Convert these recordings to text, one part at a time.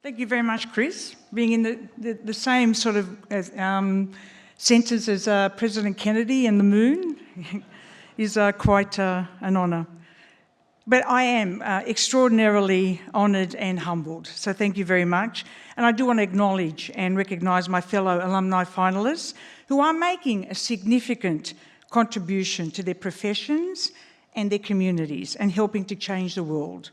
Thank you very much, Chris. Being in the same sort of sentence as President Kennedy and the moon is quite an honour. But I am extraordinarily honoured and humbled, so thank you very much. And I do want to acknowledge and recognise my fellow alumni finalists who are making a significant contribution to their professions and their communities and helping to change the world.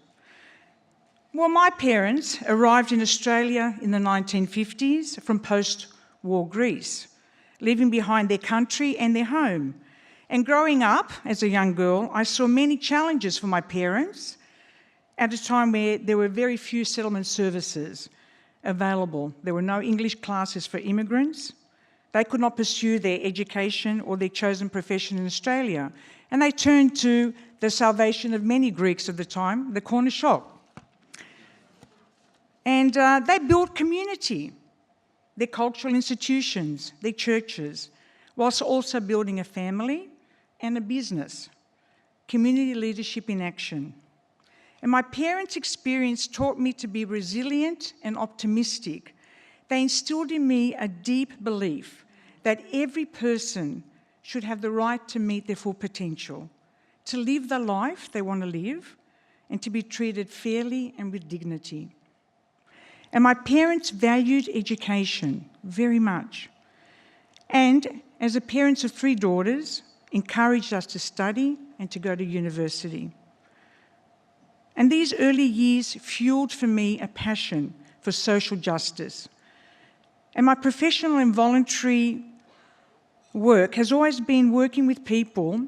Well, my parents arrived in Australia in the 1950s from post-war Greece, leaving behind their country and their home. And growing up as a young girl, I saw many challenges for my parents at a time where there were very few settlement services available. There were no English classes for immigrants. They could not pursue their education or their chosen profession in Australia. And they turned to the salvation of many Greeks of the time, the corner shop. And they built community, their cultural institutions, their churches, whilst also building a family and a business, community leadership in action. And my parents' experience taught me to be resilient and optimistic. They instilled in me a deep belief that every person should have the right to meet their full potential, to live the life they want to live, and to be treated fairly and with dignity. And my parents valued education very much. And as the parents of 3 daughters, encouraged us to study and to go to university. And these early years fueled for me a passion for social justice. And my professional and voluntary work has always been working with people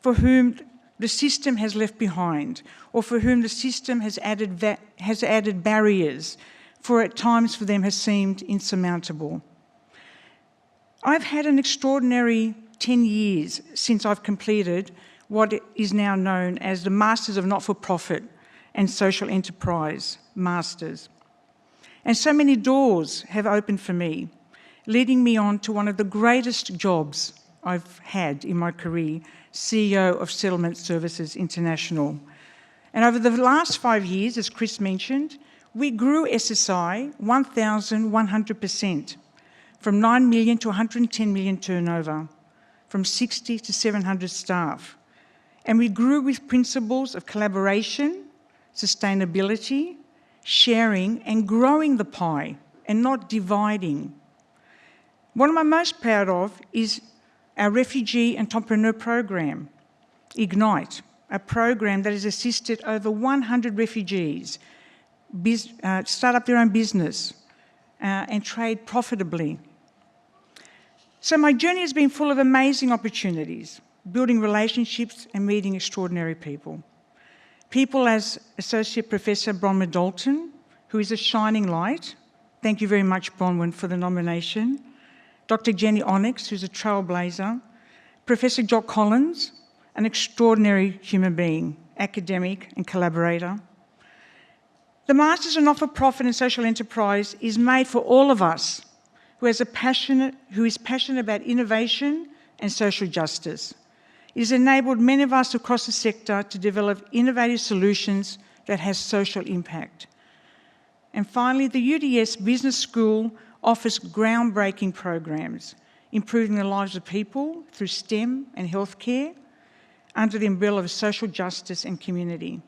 for whom the system has left behind, or for whom the system has added barriers, for at times for them has seemed insurmountable. I've had an extraordinary 10 years since I've completed what is now known as the Masters of Not-for-Profit and Social Enterprise Masters. And so many doors have opened for me, leading me on to one of the greatest jobs I've had in my career, CEO of Settlement Services International. And over the last 5 years, as Chris mentioned, we grew SSI 1,100%, from 9 million to 110 million turnover, from 60 to 700 staff. And we grew with principles of collaboration, sustainability, sharing, and growing the pie, and not dividing. What I'm most proud of is our refugee entrepreneur program, Ignite, a program that has assisted over 100 refugees start up their own business and trade profitably. So my journey has been full of amazing opportunities, building relationships and meeting extraordinary people. People as Associate Professor Bronwyn Dalton, who is a shining light. Thank you very much, Bronwyn, for the nomination. Dr. Jenny Onyx, who's a trailblazer. Professor Jock Collins, an extraordinary human being, academic and collaborator. The Masters of Not-for-Profit and Social Enterprise is made for all of us who is passionate about innovation and social justice. It has enabled many of us across the sector to develop innovative solutions that have social impact. And finally, the UTS Business School offers groundbreaking programs, improving the lives of people through STEM and healthcare under the umbrella of social justice and community.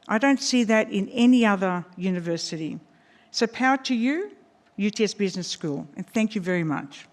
I don't see that in any other university. So power to you, UTS Business School, and thank you very much.